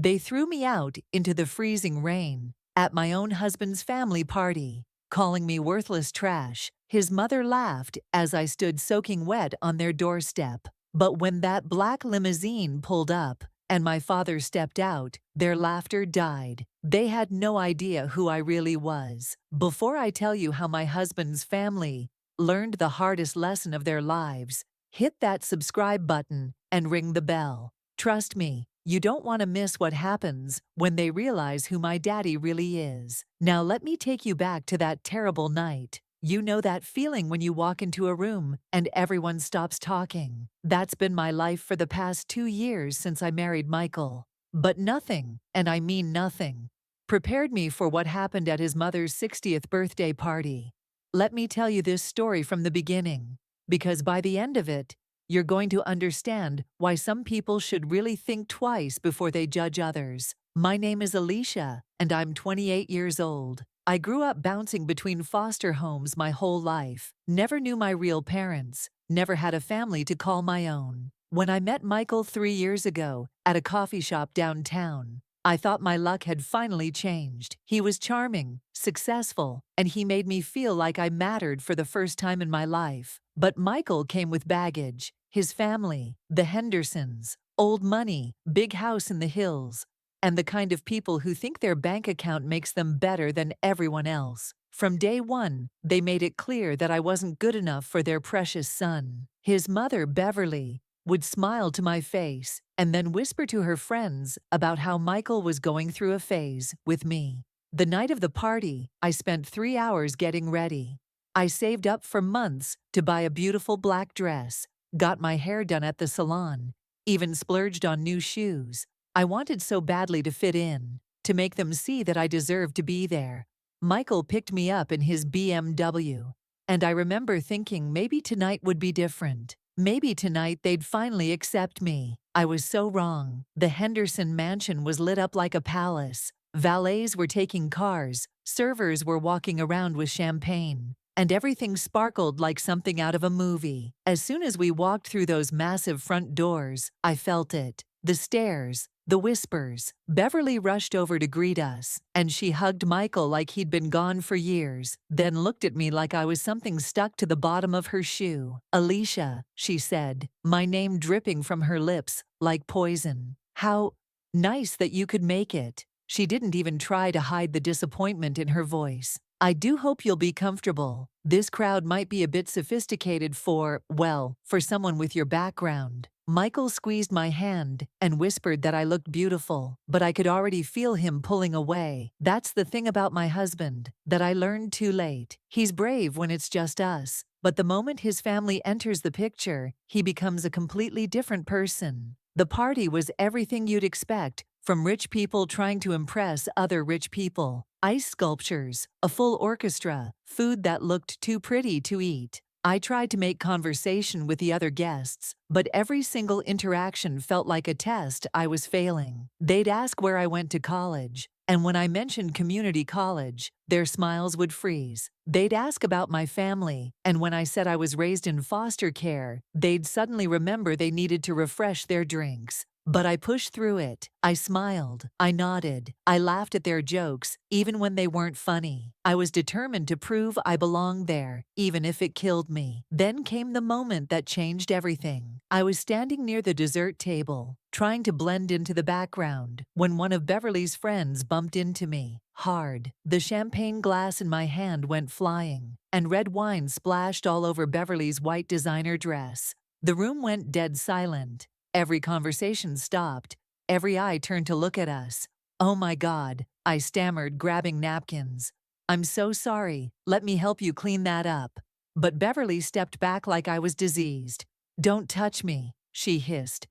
They threw me out into the freezing rain at my own husband's family party, calling me worthless trash. His mother laughed as I stood soaking wet on their doorstep. But when that black limousine pulled up and my father stepped out, their laughter died. They had no idea who I really was. Before I tell you how my husband's family learned the hardest lesson of their lives, hit that subscribe button and ring the bell. Trust me, you don't want to miss what happens when they realize who my daddy really is. Now let me take you back to that terrible night. You know that feeling when you walk into a room and everyone stops talking. That's been my life for the past 2 years since I married Michael. But nothing, and I mean nothing, prepared me for what happened at his mother's 60th birthday party. Let me tell you this story from the beginning, because by the end of it, you're going to understand why some people should really think twice before they judge others. My name is Alicia, and I'm 28 years old. I grew up bouncing between foster homes my whole life, never knew my real parents, never had a family to call my own. When I met Michael 3 years ago at a coffee shop downtown, I thought my luck had finally changed. He was charming, successful, and he made me feel like I mattered for the first time in my life. But Michael came with baggage, his family, the Hendersons, old money, big house in the hills, and the kind of people who think their bank account makes them better than everyone else. From day one, they made it clear that I wasn't good enough for their precious son. His mother, Beverly, would smile to my face and then whisper to her friends about how Michael was going through a phase with me. The night of the party, I spent 3 hours getting ready. I saved up for months to buy a beautiful black dress, got my hair done at the salon, even splurged on new shoes. I wanted so badly to fit in, to make them see that I deserved to be there. Michael picked me up in his BMW, and I remember thinking maybe tonight would be different. Maybe tonight they'd finally accept me. I was so wrong. The Henderson mansion was lit up like a palace. Valets were taking cars, servers were walking around with champagne, and everything sparkled like something out of a movie. As soon as we walked through those massive front doors, I felt it. The stares, the whispers. Beverly rushed over to greet us, and she hugged Michael like he'd been gone for years, then looked at me like I was something stuck to the bottom of her shoe. "Alicia," she said, my name dripping from her lips like poison. "How nice that you could make it." She didn't even try to hide the disappointment in her voice. "I do hope you'll be comfortable. This crowd might be a bit sophisticated for someone with your background." Michael squeezed my hand and whispered that I looked beautiful, but I could already feel him pulling away. That's the thing about my husband that I learned too late. He's brave when it's just us, but the moment his family enters the picture, he becomes a completely different person. The party was everything you'd expect from rich people trying to impress other rich people. Ice sculptures, a full orchestra, food that looked too pretty to eat. I tried to make conversation with the other guests, but every single interaction felt like a test I was failing. They'd ask where I went to college, and when I mentioned community college, their smiles would freeze. They'd ask about my family, and when I said I was raised in foster care, they'd suddenly remember they needed to refresh their drinks. But I pushed through it. I smiled. I nodded. I laughed at their jokes, even when they weren't funny. I was determined to prove I belonged there, even if it killed me. Then came the moment that changed everything. I was standing near the dessert table, trying to blend into the background, when one of Beverly's friends bumped into me. Hard. The champagne glass in my hand went flying, and red wine splashed all over Beverly's white designer dress. The room went dead silent. Every conversation stopped. Every eye turned to look at us. "Oh my God," I stammered, grabbing napkins. "I'm so sorry. Let me help you clean that up." But Beverly stepped back like I was diseased. "Don't touch me," she hissed.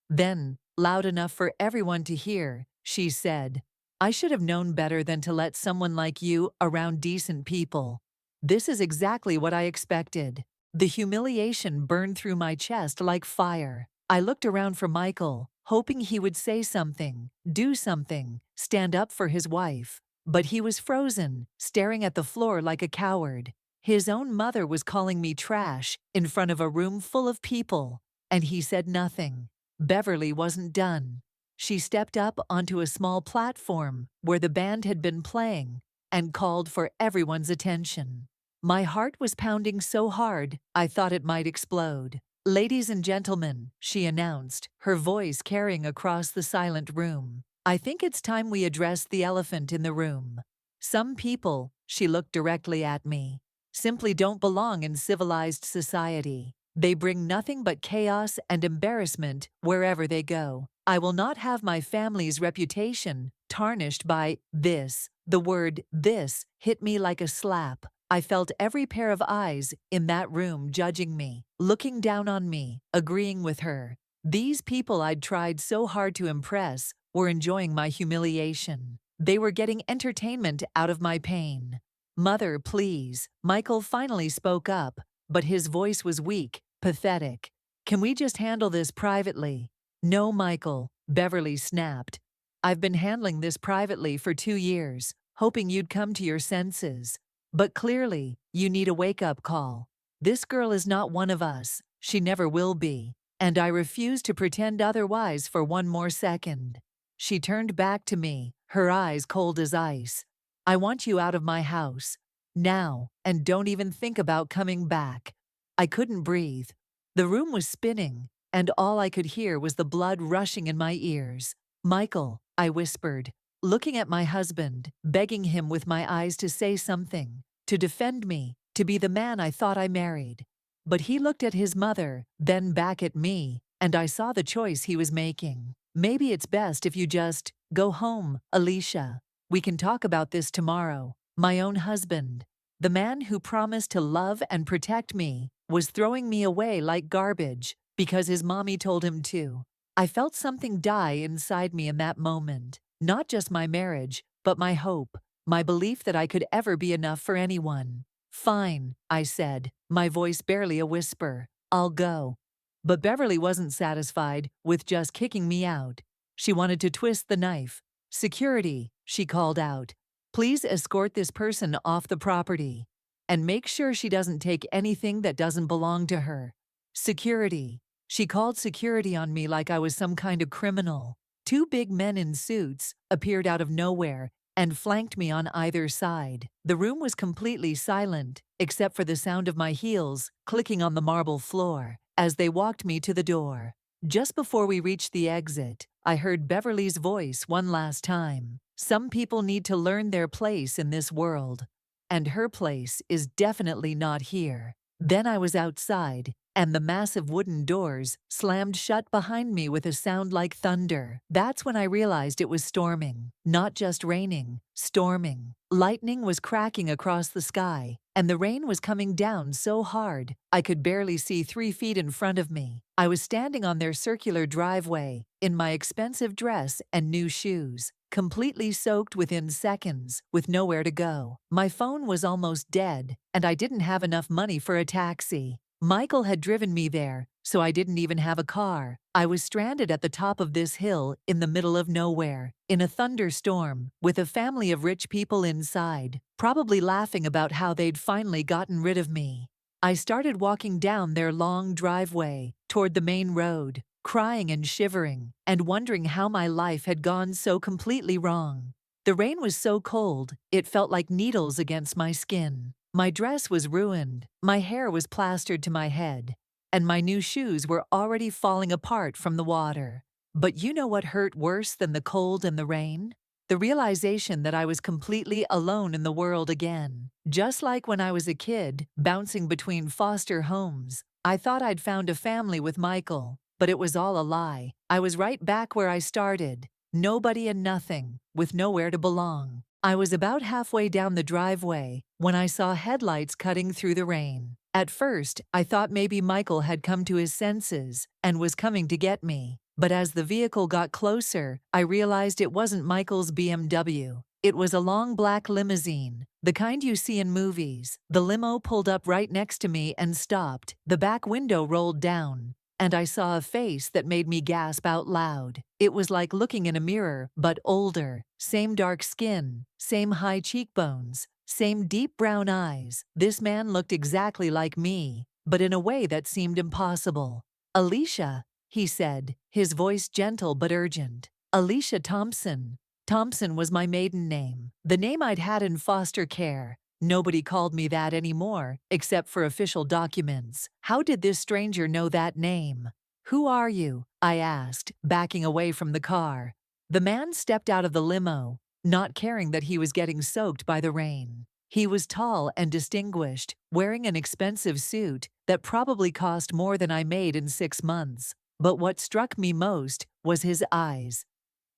Then, loud enough for everyone to hear, she said, "I should have known better than to let someone like you around decent people." This is exactly what I expected. The humiliation burned through my chest like fire. I looked around for Michael, hoping he would say something, do something, stand up for his wife. But he was frozen, staring at the floor like a coward. His own mother was calling me trash in front of a room full of people, and he said nothing. Beverly wasn't done. She stepped up onto a small platform where the band had been playing and called for everyone's attention. My heart was pounding so hard I thought it might explode. "Ladies and gentlemen," she announced, her voice carrying across the silent room. "I think it's time we address the elephant in the room. Some people," she looked directly at me, "simply don't belong in civilized society. They bring nothing but chaos and embarrassment wherever they go. I will not have my family's reputation tarnished by this." The word "this" hit me like a slap. I felt every pair of eyes in that room judging me, looking down on me, agreeing with her. These people I'd tried so hard to impress were enjoying my humiliation. They were getting entertainment out of my pain. "Mother, please." Michael finally spoke up, but his voice was weak, pathetic. "Can we just handle this privately?" "No, Michael," Beverly snapped. "I've been handling this privately for 2 years, hoping you'd come to your senses. But clearly, you need a wake-up call. This girl is not one of us. She never will be. And I refuse to pretend otherwise for one more second." She turned back to me, her eyes cold as ice. "I want you out of my house. Now, and don't even think about coming back." I couldn't breathe. The room was spinning, and all I could hear was the blood rushing in my ears. "Michael," I whispered, looking at my husband, begging him with my eyes to say something, to defend me, to be the man I thought I married. But he looked at his mother, then back at me, and I saw the choice he was making. "Maybe it's best if you just go home, Alicia. We can talk about this tomorrow." My own husband, the man who promised to love and protect me, was throwing me away like garbage because his mommy told him to. I felt something die inside me in that moment. Not just my marriage, but my hope, my belief that I could ever be enough for anyone. "Fine," I said, my voice barely a whisper. "I'll go." But Beverly wasn't satisfied with just kicking me out. She wanted to twist the knife. "Security," she called out. "Please escort this person off the property. And make sure she doesn't take anything that doesn't belong to her." Security. She called security on me like I was some kind of criminal. 2 big men in suits appeared out of nowhere and flanked me on either side. The room was completely silent, except for the sound of my heels clicking on the marble floor as they walked me to the door. Just before we reached the exit, I heard Beverly's voice one last time. "Some people need to learn their place in this world. And her place is definitely not here." Then I was outside, and the massive wooden doors slammed shut behind me with a sound like thunder. That's when I realized it was storming. Not just raining, storming. Lightning was cracking across the sky, and the rain was coming down so hard I could barely see 3 feet in front of me. I was standing on their circular driveway, in my expensive dress and new shoes, completely soaked within seconds, with nowhere to go. My phone was almost dead, and I didn't have enough money for a taxi. Michael had driven me there, so I didn't even have a car. I was stranded at the top of this hill in the middle of nowhere, in a thunderstorm, with a family of rich people inside, probably laughing about how they'd finally gotten rid of me. I started walking down their long driveway, toward the main road, crying and shivering, and wondering how my life had gone so completely wrong. The rain was so cold, it felt like needles against my skin. My dress was ruined, my hair was plastered to my head, and my new shoes were already falling apart from the water. But you know what hurt worse than the cold and the rain? The realization that I was completely alone in the world again. Just like when I was a kid, bouncing between foster homes. I thought I'd found a family with Michael, but it was all a lie. I was right back where I started. Nobody and nothing, with nowhere to belong. I was about halfway down the driveway when I saw headlights cutting through the rain. At first, I thought maybe Michael had come to his senses and was coming to get me. But as the vehicle got closer, I realized it wasn't Michael's BMW. It was a long black limousine, the kind you see in movies. The limo pulled up right next to me and stopped. The back window rolled down, and I saw a face that made me gasp out loud. It was like looking in a mirror, but older. Same dark skin, same high cheekbones, same deep brown eyes. This man looked exactly like me, but in a way that seemed impossible. "Alicia," he said, his voice gentle but urgent. Alicia Thompson. Thompson was my maiden name, the name I'd had in foster care. Nobody called me that anymore, except for official documents. How did this stranger know that name? Who are you? I asked, backing away from the car. The man stepped out of the limo, not caring that he was getting soaked by the rain. He was tall and distinguished, wearing an expensive suit that probably cost more than I made in 6 months. But what struck me most was his eyes.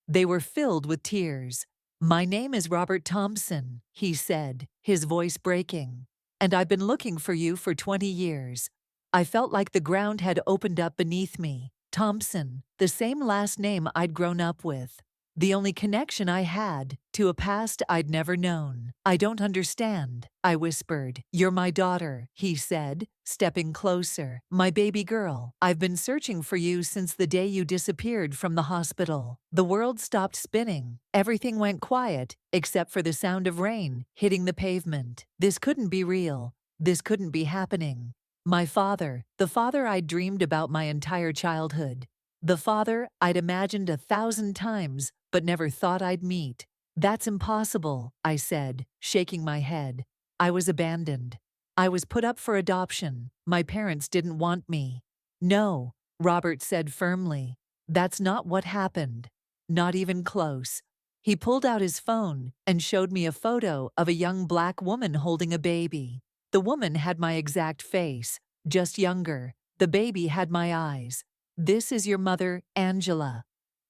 They were filled with tears. "My name is Robert Thompson," he said, his voice breaking. "And I've been looking for you for 20 years. I felt like the ground had opened up beneath me. Thompson, the same last name I'd grown up with. The only connection I had to a past I'd never known. I don't understand," I whispered. "You're my daughter," he said, stepping closer. "My baby girl. I've been searching for you since the day you disappeared from the hospital." The world stopped spinning. Everything went quiet, except for the sound of rain hitting the pavement. This couldn't be real. This couldn't be happening. My father, the father I'd dreamed about my entire childhood. The father I'd imagined 1,000 times, but never thought I'd meet. "That's impossible," I said, shaking my head. "I was abandoned. I was put up for adoption. My parents didn't want me." "No," Robert said firmly. "That's not what happened. Not even close." He pulled out his phone and showed me a photo of a young black woman holding a baby. The woman had my exact face, just younger. The baby had my eyes. "This is your mother, Angela.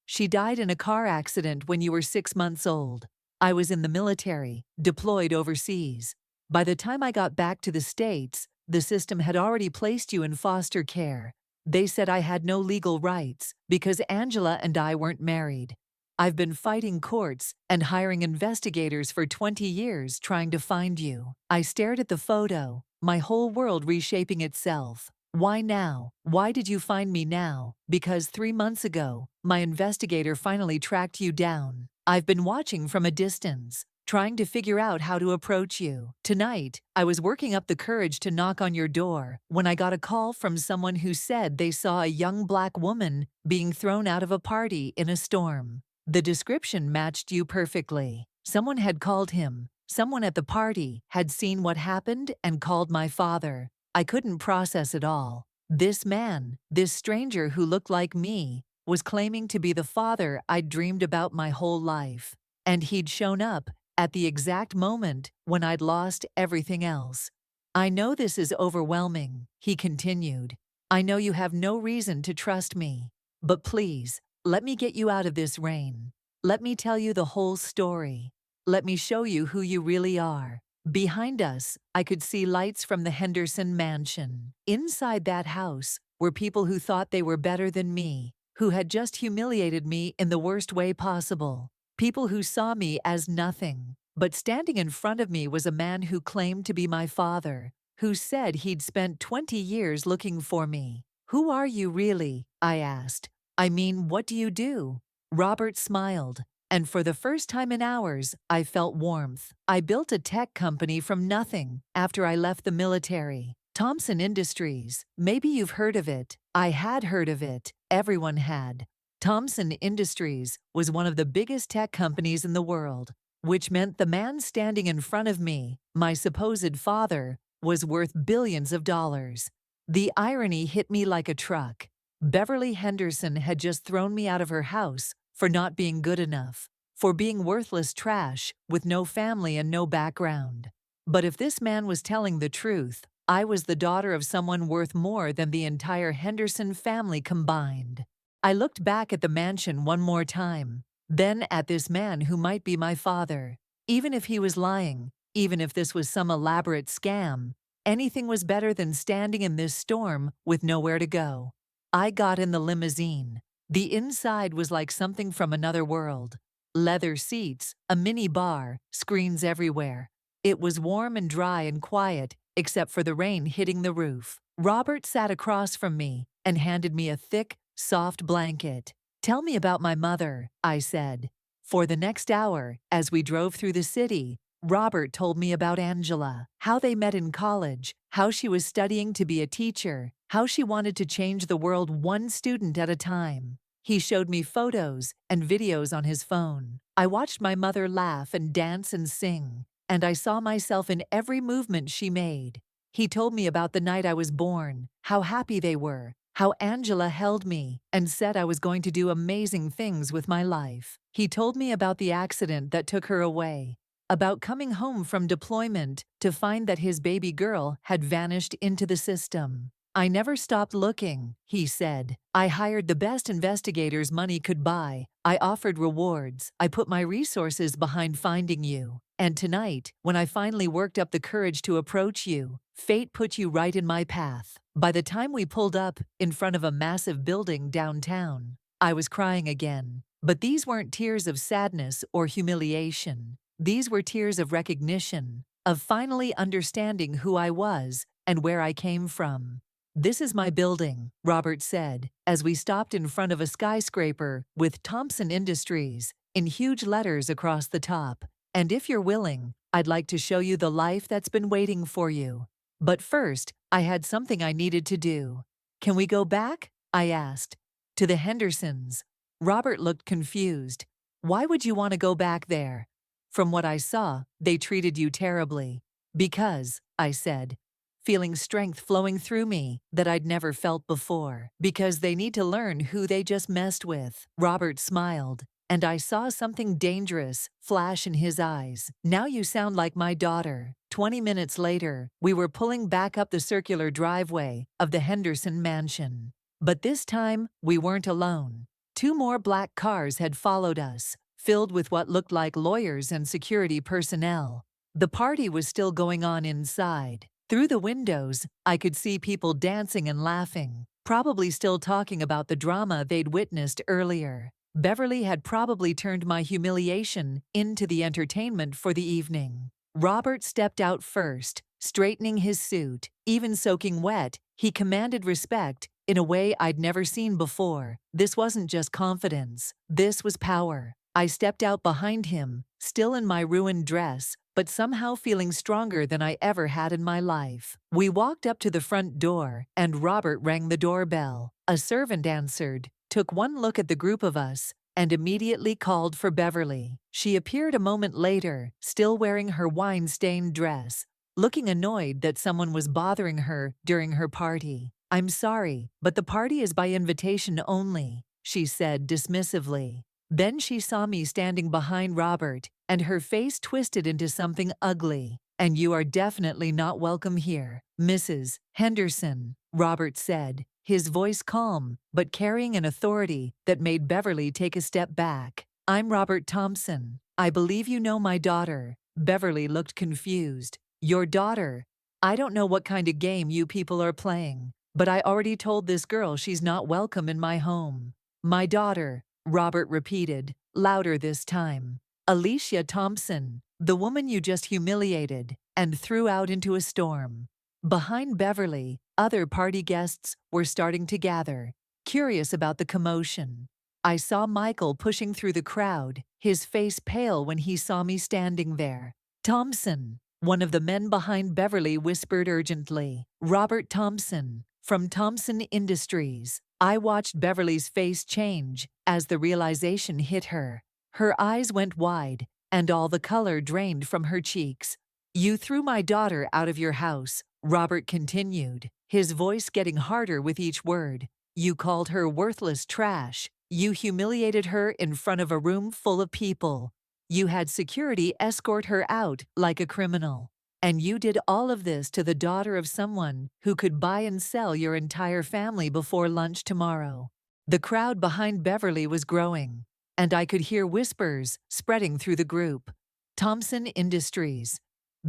She died in a car accident when you were 6 months old. I was in the military, deployed overseas. By the time I got back to the States, the system had already placed you in foster care. They said I had no legal rights because Angela and I weren't married. I've been fighting courts and hiring investigators for 20 years trying to find you." I stared at the photo, my whole world reshaping itself. "Why now? Why did you find me now?" "Because 3 months ago, my investigator finally tracked you down. I've been watching from a distance, trying to figure out how to approach you. Tonight, I was working up the courage to knock on your door when I got a call from someone who said they saw a young black woman being thrown out of a party in a storm. The description matched you perfectly. Someone had called him. Someone at the party had seen what happened and called my father. I couldn't process it all. This man, this stranger who looked like me, was claiming to be the father I'd dreamed about my whole life. And he'd shown up at the exact moment when I'd lost everything else. "I know this is overwhelming," he continued. "I know you have no reason to trust me. But please, let me get you out of this rain. Let me tell you the whole story. Let me show you who you really are." Behind us, I could see lights from the Henderson mansion. Inside that house were people who thought they were better than me, who had just humiliated me in the worst way possible. People who saw me as nothing. But standing in front of me was a man who claimed to be my father, who said he'd spent 20 years looking for me. "Who are you really?" I asked. "I mean, what do you do?" Robert smiled. And for the first time in hours, I felt warmth. "I built a tech company from nothing after I left the military. Thompson Industries. Maybe you've heard of it." I had heard of it. Everyone had. Thompson Industries was one of the biggest tech companies in the world, which meant the man standing in front of me, my supposed father, was worth billions of dollars. The irony hit me like a truck. Beverly Henderson had just thrown me out of her house for not being good enough, for being worthless trash with no family and no background. But if this man was telling the truth, I was the daughter of someone worth more than the entire Henderson family combined. I looked back at the mansion one more time, then at this man who might be my father. Even if he was lying, even if this was some elaborate scam, anything was better than standing in this storm with nowhere to go. I got in the limousine. The inside was like something from another world. Leather seats, a mini bar, screens everywhere. It was warm and dry and quiet, except for the rain hitting the roof. Robert sat across from me and handed me a thick, soft blanket. "Tell me about my mother," I said. For the next hour, as we drove through the city, Robert told me about Angela, how they met in college, how she was studying to be a teacher, how she wanted to change the world one student at a time. He showed me photos and videos on his phone. I watched my mother laugh and dance and sing, and I saw myself in every movement she made. He told me about the night I was born, how happy they were, how Angela held me and said I was going to do amazing things with my life. He told me about the accident that took her away, about coming home from deployment to find that his baby girl had vanished into the system. I never stopped looking, he said. I hired the best investigators money could buy. I offered rewards. I put my resources behind finding you. And tonight, when I finally worked up the courage to approach you, fate put you right in my path. By the time we pulled up in front of a massive building downtown, I was crying again. But these weren't tears of sadness or humiliation. These were tears of recognition, of finally understanding who I was and where I came from. "This is my building," Robert said, as we stopped in front of a skyscraper with Thompson Industries in huge letters across the top. "And if you're willing, I'd like to show you the life that's been waiting for you. But first, I had something I needed to do." "Can we go back?" I asked. "To the Hendersons." Robert looked confused. "Why would you want to go back there?" "From what I saw, they treated you terribly." "Because," I said, feeling strength flowing through me that I'd never felt before. "Because they need to learn who they just messed with." Robert smiled, and I saw something dangerous flash in his eyes. "Now you sound like my daughter." 20 minutes later, we were pulling back up the circular driveway of the Henderson mansion. But this time, we weren't alone. 2 more black cars had followed us, filled with what looked like lawyers and security personnel. The party was still going on inside. Through the windows, I could see people dancing and laughing, probably still talking about the drama they'd witnessed earlier. Beverly had probably turned my humiliation into the entertainment for the evening. Robert stepped out first, straightening his suit. Even soaking wet, he commanded respect in a way I'd never seen before. This wasn't just confidence. This was power. I stepped out behind him, still in my ruined dress, but somehow feeling stronger than I ever had in my life. We walked up to the front door, and Robert rang the doorbell. A servant answered, took one look at the group of us, and immediately called for Beverly. She appeared a moment later, still wearing her wine-stained dress, looking annoyed that someone was bothering her during her party. "I'm sorry, but the party is by invitation only," she said dismissively. Then she saw me standing behind Robert, and her face twisted into something ugly. "And you are definitely not welcome here, Mrs. Henderson," Robert said, his voice calm, but carrying an authority that made Beverly take a step back. "I'm Robert Thompson. I believe you know my daughter." Beverly looked confused. "Your daughter? I don't know what kind of game you people are playing, but I already told this girl she's not welcome in my home." "My daughter," Robert repeated, louder this time. "Alicia Thompson, the woman you just humiliated and threw out into a storm." Behind Beverly, other party guests were starting to gather, curious about the commotion. I saw Michael pushing through the crowd, his face pale when he saw me standing there. "Thompson," one of the men behind Beverly whispered urgently. "Robert Thompson, from Thompson Industries." I watched Beverly's face change as the realization hit her. Her eyes went wide, and all the color drained from her cheeks. "You threw my daughter out of your house," Robert continued, his voice getting harder with each word. "You called her worthless trash. You humiliated her in front of a room full of people. You had security escort her out like a criminal. And you did all of this to the daughter of someone who could buy and sell your entire family before lunch tomorrow." The crowd behind Beverly was growing, and I could hear whispers spreading through the group. "Thompson Industries.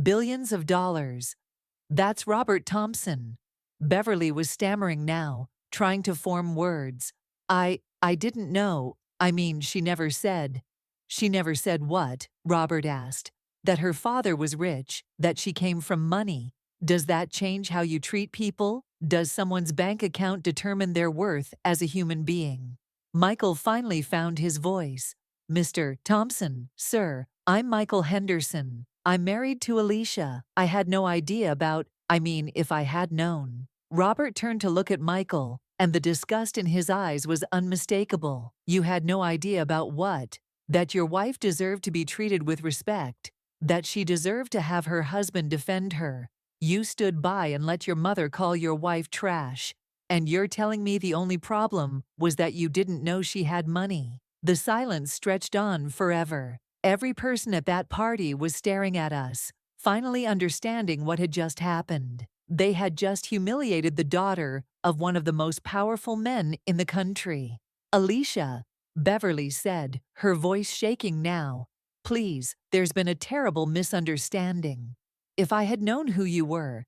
Billions of dollars. That's Robert Thompson." Beverly was stammering now, trying to form words. I didn't know. I mean, she never said." "She never said what?" Robert asked. "That her father was rich, that she came from money. Does that change how you treat people? Does someone's bank account determine their worth as a human being?" Michael finally found his voice. "Mr. Thompson, sir, I'm Michael Henderson. I'm married to Alicia. I had no idea about, if I had known." Robert turned to look at Michael, and the disgust in his eyes was unmistakable. "You had no idea about what? That your wife deserved to be treated with respect, that she deserved to have her husband defend her. You stood by and let your mother call your wife trash. And you're telling me the only problem was that you didn't know she had money." The silence stretched on forever. Every person at that party was staring at us, finally understanding what had just happened. They had just humiliated the daughter of one of the most powerful men in the country. "Alicia," Beverly said, her voice shaking now, "please, there's been a terrible misunderstanding. If I had known who you were."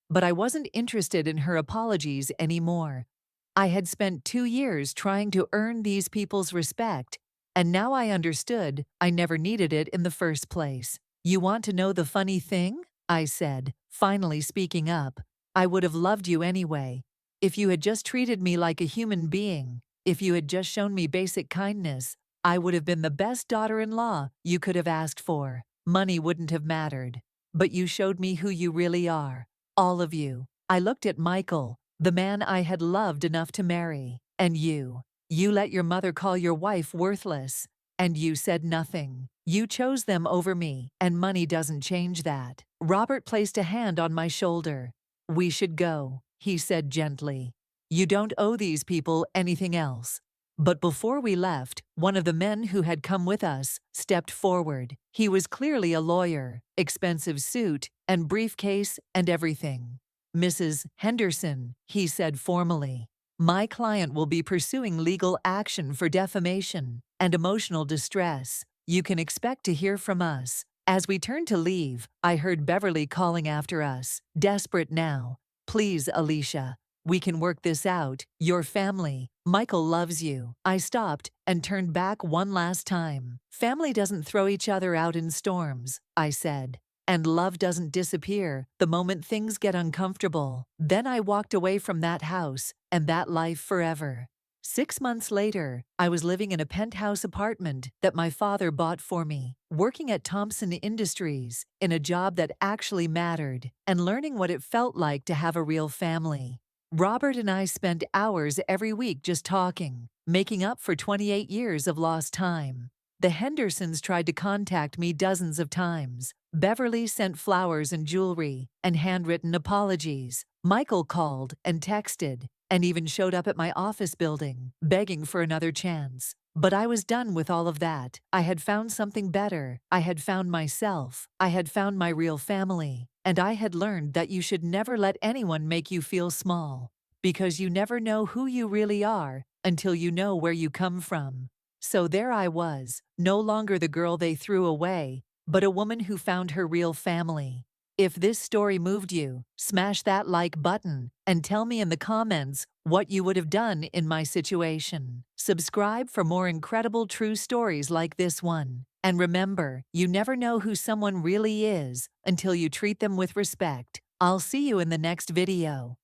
But I wasn't interested in her apologies anymore. I had spent 2 years trying to earn these people's respect, and now I understood I never needed it in the first place. "You want to know the funny thing?" I said, finally speaking up. "I would have loved you anyway. If you had just treated me like a human being, if you had just shown me basic kindness, I would have been the best daughter-in-law you could have asked for. Money wouldn't have mattered. But you showed me who you really are. All of you." I looked at Michael, the man I had loved enough to marry. "And you. You let your mother call your wife worthless, and you said nothing. You chose them over me, and money doesn't change that." Robert placed a hand on my shoulder. "We should go," he said gently. "You don't owe these people anything else." But before we left, one of the men who had come with us stepped forward. He was clearly a lawyer, expensive suit and briefcase and everything. "Mrs. Henderson," he said formally, "my client will be pursuing legal action for defamation and emotional distress. You can expect to hear from us." As we turned to leave, I heard Beverly calling after us, desperate now. "Please, Alicia. We can work this out. Your family. Michael loves you." I stopped and turned back one last time. "Family doesn't throw each other out in storms," I said. "And love doesn't disappear the moment things get uncomfortable." Then I walked away from that house and that life forever. 6 months later, I was living in a penthouse apartment that my father bought for me, working at Thompson Industries in a job that actually mattered, and learning what it felt like to have a real family. Robert and I spent hours every week just talking, making up for 28 years of lost time. The Hendersons tried to contact me dozens of times. Beverly sent flowers and jewelry and handwritten apologies. Michael called and texted and even showed up at my office building, begging for another chance. But I was done with all of that. I had found something better. I had found myself. I had found my real family. And I had learned that you should never let anyone make you feel small, because you never know who you really are until you know where you come from. So there I was, no longer the girl they threw away, but a woman who found her real family. If this story moved you, smash that like button and tell me in the comments what you would have done in my situation. Subscribe for more incredible true stories like this one. And remember, you never know who someone really is until you treat them with respect. I'll see you in the next video.